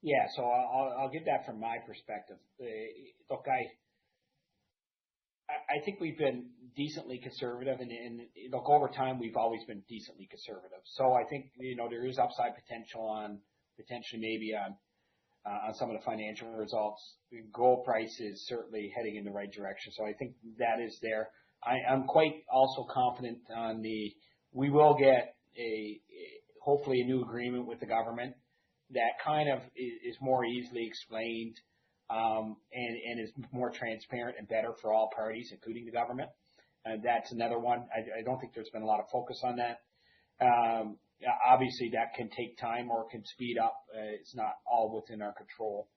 Yeah, so I'll give that from my perspective. Look, I think we've been decently conservative, and look, over time we've always been decently conservative. So I think there is upside potential on potentially maybe on some of the financial results. Gold price is certainly heading in the right direction, so I think that is there. I'm quite also confident on we will get hopefully a new agreement with the government that kind of is more easily explained and is more transparent and better for all parties, including the government. That's another one. I don't think there's been a lot of focus on that. Obviously, that can take time or can speed up. It's not all within our control.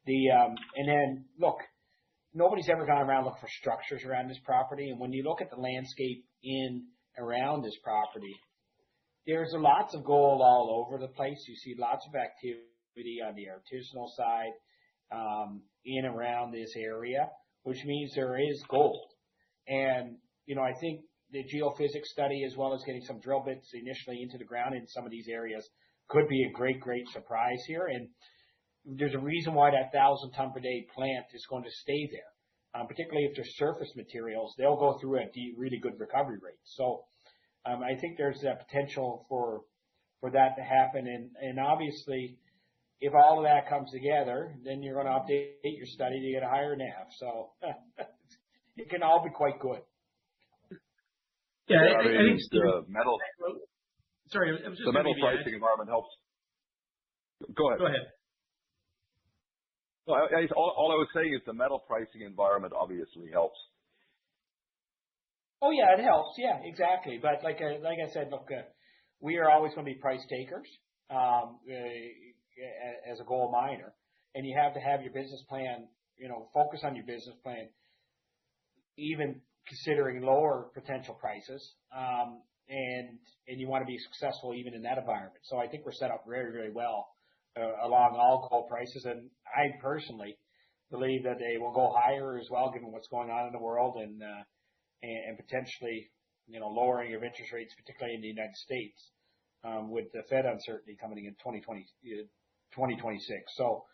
And then, look, nobody's ever gone around looking for structures around this property. And when you look at the landscape around this property, there's lots of gold all over the place. You see lots of activity on the artisanal side in around this area, which means there is gold. And, I think the geophysics study, as well as getting some drill bits initially into the ground in some of these areas, could be a great, great surprise here. And there's a reason why that 1,000-ton per day plant is going to stay there, particularly if there's surface materials. They'll go through a really good recovery rate. So I think there's that potential for that to happen. And obviously, if all of that comes together, then you're going to update your study to get a higher NAV. So it can all be quite good. Yeah, I think the metal. Sorry, I was just the metal pricing environment helps. Go ahead. Go ahead. Well, all I was saying is the metal pricing environment obviously helps. Oh yeah, it helps. Yeah, exactly. But like I said, look, we are always going to be price takers as a gold miner, and you have to have your business plan. Focus on your business plan, even considering lower potential prices, and you want to be successful even in that environment. So I think we're set up very, very well along all gold prices, and I personally believe that they will go higher as well, given what's going on in the world and potentially lowering of interest rates, particularly in the United States, with the Fed uncertainty coming in 2026. So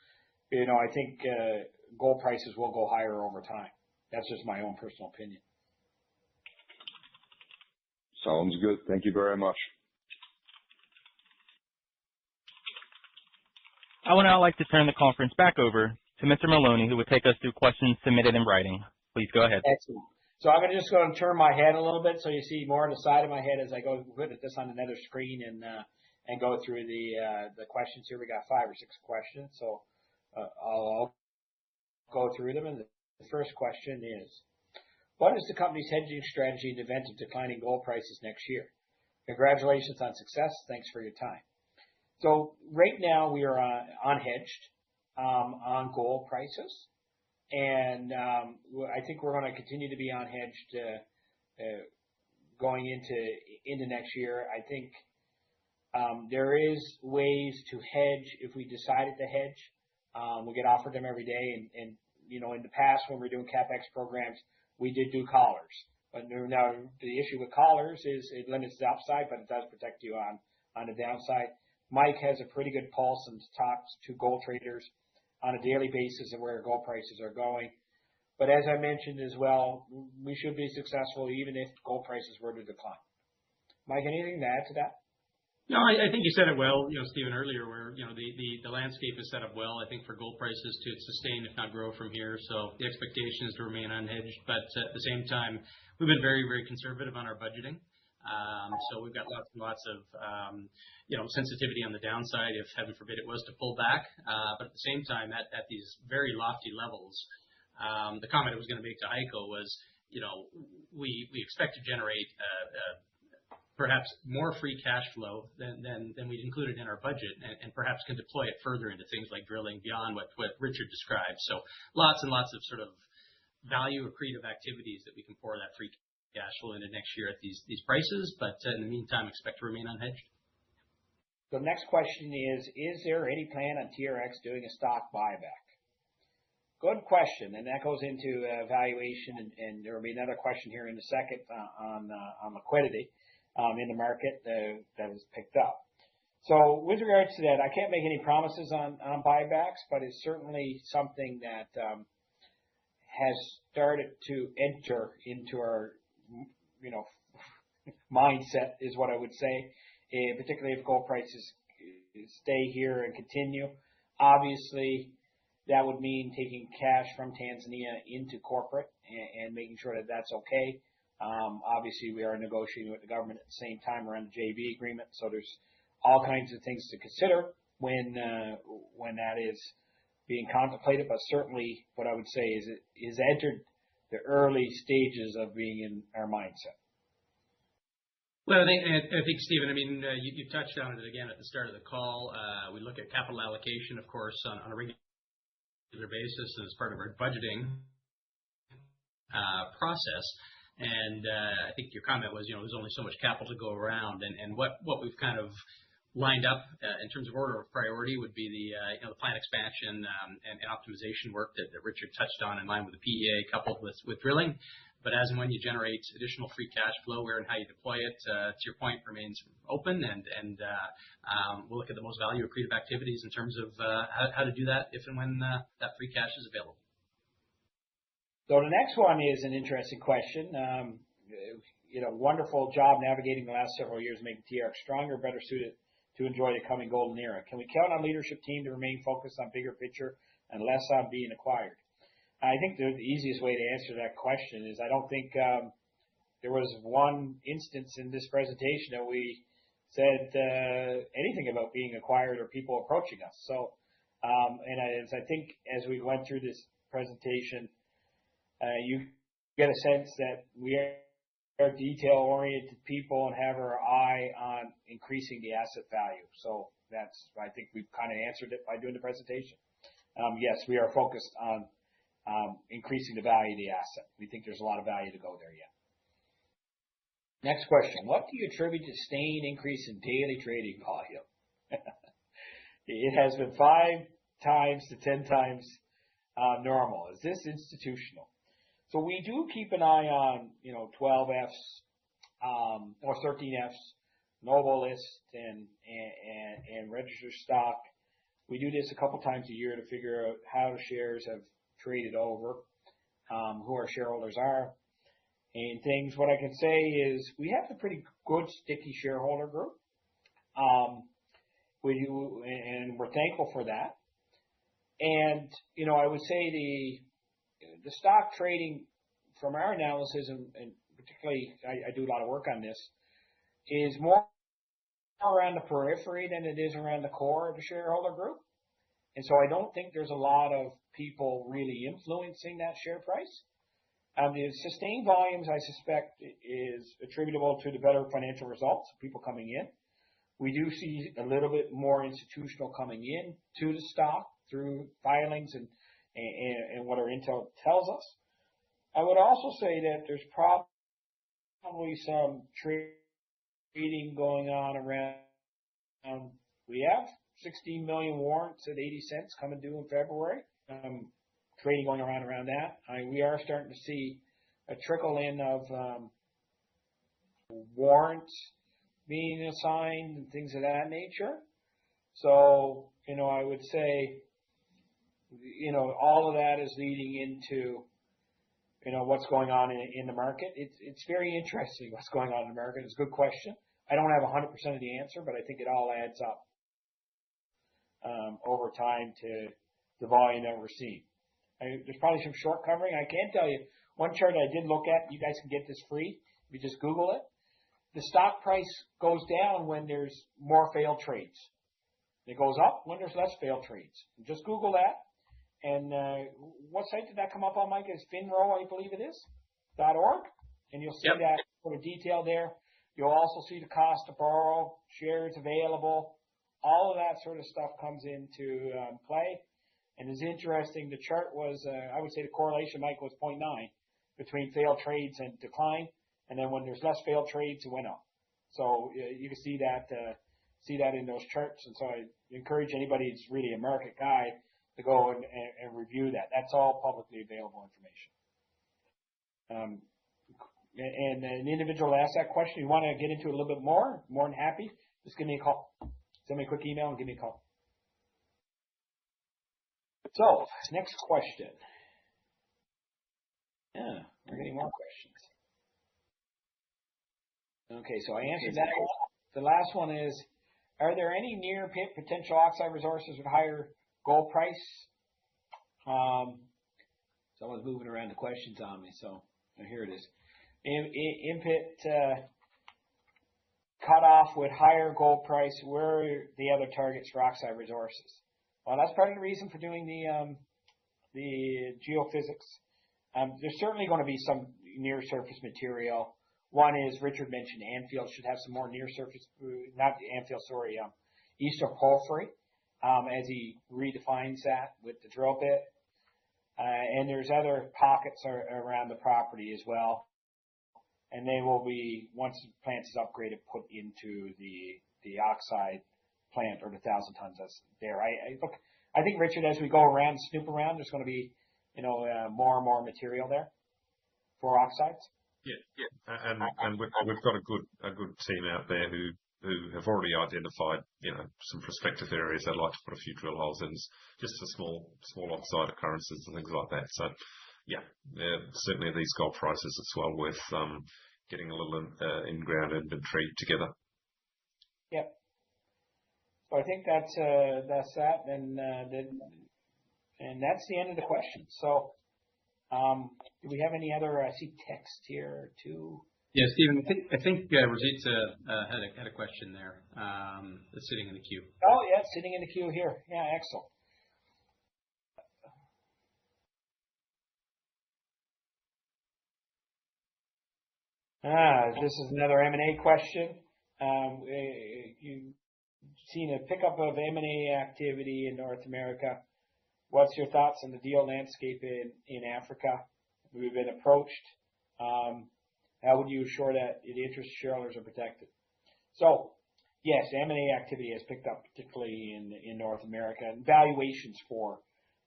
I think gold prices will go higher over time. That's just my own personal opinion. Sounds good. Thank you very much. I would now like to turn the conference back over to Mr. Maloney, who would take us through questions submitted in writing. Please go ahead. Excellent. So I'm just going to turn my head a little bit so you see more on the side of my head as I go put this on another screen and go through the questions here. We got 5 or 6 questions, so I'll go through them. And the first question is, what is the company's hedging strategy in the event of declining gold prices next year? Congratulations on success. Thanks for your time. So right now we are unhedged on gold prices, and I think we're going to continue to be unhedged going into next year. I think there is ways to hedge if we decided to hedge. We get offered them every day, and in the past when we were doing CapEx programs, we did do collars. But now the issue with collars is it limits the upside, but it does protect you on the downside. Mike has a pretty good pulse and talks to gold traders on a daily basis of where gold prices are going. But as I mentioned as well, we should be successful even if gold prices were to decline. Mike, anything to add to that? No, I think you said it well, Stephen, earlier, where the landscape is set up well. I think for gold prices to sustain, if not grow from here. So the expectation is to remain unhedged, but at the same time, we've been very, very conservative on our budgeting. So we've got lots and lots of sensitivity on the downside if, heaven forbid, it was to pull back. But at the same time, at these very lofty levels, the comment I was going to make to Heiko was, we expect to generate perhaps more free cash flow than we'd included in our budget, and perhaps can deploy it further into things like drilling beyond what Richard described. So lots and lots of sort of value accretive activities that we can pour that free cash flow into next year at these prices, but in the meantime, expect to remain unhedged. The next question is there any plan on TRX doing a stock buyback? Good question, and that goes into valuation, and there will be another question here in a second on liquidity in the market that was picked up. So with regards to that, I can't make any promises on buybacks, but it's certainly something that has started to enter into our, mindset is what I would say, particularly if gold prices stay here and continue. Obviously, that would mean taking cash from Tanzania into corporate and making sure that that's okay. Obviously, we are negotiating with the government at the same time around the JV agreement, so there's all kinds of things to consider when that is being contemplated. But certainly, what I would say is it is entered the early stages of being in our mindset. Well, I think, Stephen, you touched on it again at the start of the call. We look at capital allocation, of course, on a regular basis as part of our budgeting process. And I think your comment was, there's only so much capital to go around. And what we've kind of lined up in terms of order of priority would be the plant expansion and optimization work that Richard touched on in line with the PEA coupled with drilling. But as and when you generate additional free cash flow, where and how you deploy it, to your point, remains open. And we'll look at the most value accretive activities in terms of how to do that if and when that free cash is available. So the next one is an interesting question. Wonderful job navigating the last several years, making TRX stronger, better suited to enjoy the coming golden era. Can we count on leadership team to remain focused on bigger picture and less on being acquired? I think the easiest way to answer that question is I don't think there was one instance in this presentation that we said anything about being acquired or people approaching us. So, I think as we went through this presentation, you get a sense that we are detail-oriented people and have our eye on increasing the asset value. So I think we've kind of answered it by doing the presentation. Yes, we are focused on increasing the value of the asset. We think there's a lot of value to go there yet. Next question. What do you attribute to sustained increase in daily trading volume? It has been 5 times to 10 times normal. Is this institutional? So we do keep an eye on, 12Fs or 13Fs, Novo list and register stock. We do this a couple times a year to figure out how the shares have traded over, who our shareholders are, and things. What I can say is we have a pretty good sticky shareholder group. And we're thankful for that. And, I would say the stock trading from our analysis, and particularly I do a lot of work on this, is more around the periphery than it is around the core of the shareholder group. And so I don't think there's a lot of people really influencing that share price. The sustained volumes, I suspect, is attributable to the better financial results, people coming in. We do see a little bit more institutional coming in to the stock through filings and what our intel tells us. I would also say that there's probably some trading going on around. We have 16 million warrants at 80 cents coming due in February. Trading going around that. We are starting to see a trickle in of warrants being assigned and things of that nature. So, I would say, all of that is leading into, what's going on in the market. It's very interesting what's going on in the market. It's a good question. I don't have 100% of the answer, but I think it all adds up over time to the volume that we're seeing. There's probably some short covering. I can tell you one chart I did look at. You guys can get this free if you just Google it. The stock price goes down when there's more failed trades. It goes up when there's less failed trades. Just Google that. And what site did that come up on, Mike? It's Finro, I believe it is, .org. And you'll see that sort of detail there. You'll also see the cost to borrow, shares available. All of that sort of stuff comes into play. And it's interesting, the chart was, I would say the correlation, Mike, was 0.9 between failed trades and decline. And then when there's less failed trades, it went up. So you can see that in those charts. And so I encourage anybody who's really a market guy to go and review that. That's all publicly available information. And an individual asked that question. You want to get into it a little bit more than happy, just give me a call. Send me a quick email and give me a call. So, next question. Yeah, we're getting more questions. Okay, so I answered that one. The last one is, are there any near pit potential oxide resources with higher gold price? Someone's moving around the questions on me, so here it is. In pit cut off with higher gold price, where are the other targets for oxide resources? Well, that's part of the reason for doing the geophysics. There's certainly going to be some near surface material. One is, Richard mentioned Anfield should have some more near surface, not Anfield, sorry, Eastern Porphyry, as he redefines that with the drill bit. And there's other pockets around the property as well. And they will be, once the plant is upgraded, put into the oxide plant, or the 1,000 tons that's there. Look, I think, Richard, as we go around and snoop around, there's going to be, more and more material there for oxides. Yeah. And we've got a good team out there who have already identified, some prospective areas they'd like to put a few drill holes in, just for small oxide occurrences and things like that. So, yeah, certainly these gold prices, it's well worth getting a little in-ground inventory together. Yep. So I think that's that, and that's the end of the questions. So, do we have any other? I see text here too. Yeah, Stephen, I think Rosita had a question there that's sitting in the queue. Oh, yeah, sitting in the queue here. Yeah, excellent. This is another M&A question. You've seen a pickup of M&A activity in North America. What's your thoughts on the deal landscape in Africa? We've been approached. How would you assure that the interest of shareholders are protected? So, yes, M&A activity has picked up, particularly in North America. And valuations for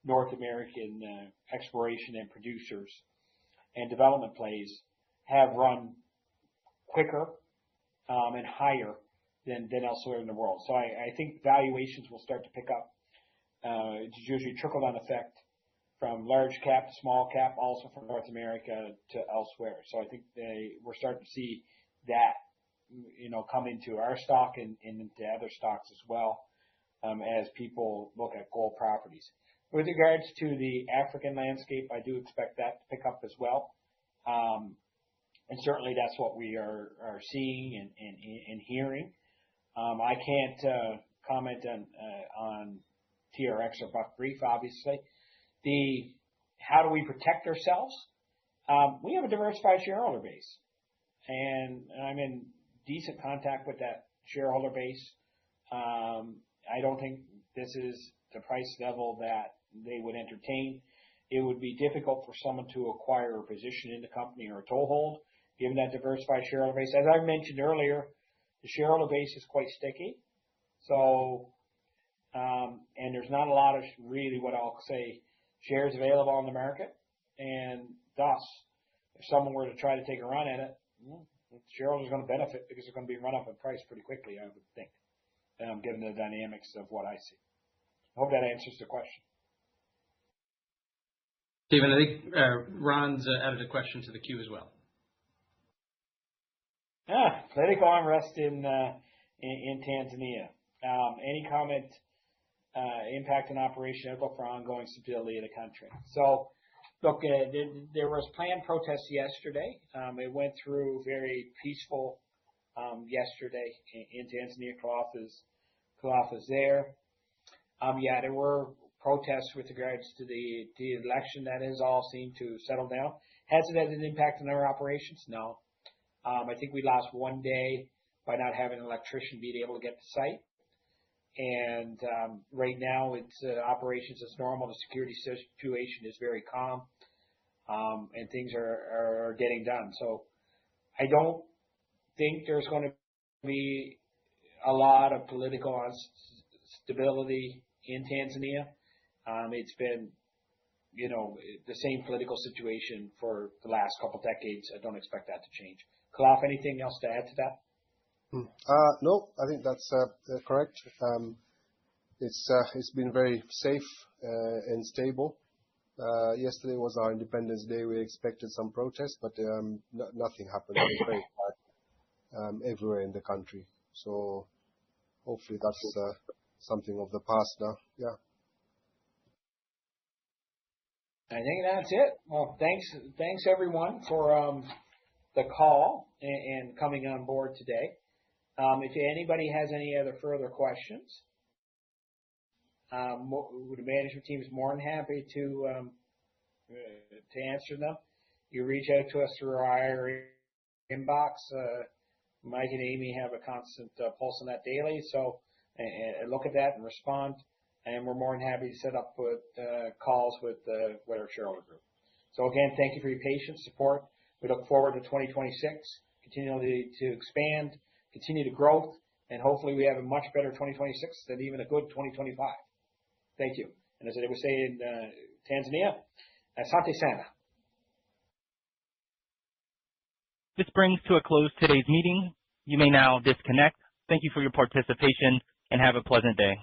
North American exploration and producers and development plays have run quicker and higher than elsewhere in the world. So I think valuations will start to pick up. It's usually trickle-down effect from large cap to small cap, also from North America to elsewhere. So I think we're starting to see that, come into our stock and into other stocks as well, as people look at gold properties. With regards to the African landscape, I do expect that to pick up as well. And certainly that's what we are seeing and hearing. I can't comment on TRX or Buckreef, obviously. How do we protect ourselves? We have a diversified shareholder base, and I'm in decent contact with that shareholder base. I don't think this is the price level that they would entertain. It would be difficult for someone to acquire a position in the company or a toehold, given that diversified shareholder base. As I mentioned earlier, the shareholder base is quite sticky. So, and there's not a lot of really what I'll say shares available on the market, and thus, if someone were to try to take a run at it, the shareholders are going to benefit because they're going to be run up in price pretty quickly, I would think, given the dynamics of what I see. I hope that answers the question. Stephen, I think Ron's added a question to the queue as well. Political unrest in Tanzania. Any comment? Impact on operation outlook for ongoing stability of the country. So, look, there was planned protests yesterday. It went through very peaceful yesterday in Tanzania. Cloth is there. There were protests with regards to the election. That has all seemed to settle down. Has it had an impact on our operations? No. I think we lost one day by not having an electrician being able to get to site. And right now, it's operations as normal. The security situation is very calm, and things are getting done. So I don't think there's going to be a lot of political stability in Tanzania. It's been, the same political situation for the last couple of decades. I don't expect that to change. Khalaf, anything else to add to that? No, I think that's correct. It's been very safe and stable. Yesterday was our Independence Day. We expected some protests, but nothing happened. It was very quiet everywhere in the country. So hopefully that's something of the past now. Yeah. I think that's it. Well, thanks everyone for the call and coming on board today. If anybody has any other further questions, the management team is more than happy to answer them. You reach out to us through our IR inbox. Mike and Amy have a constant pulse on that daily, so and look at that and respond. And we're more than happy to set up with calls with our shareholder group. So again, thank you for your patience, support. We look forward to 2026, continually to expand, continue to growth, and hopefully we have a much better 2026 than even a good 2025. Thank you. And as they would say in Tanzania, asante sana. This brings to a close today's meeting. You may now disconnect. Thank you for your participation and have a pleasant day.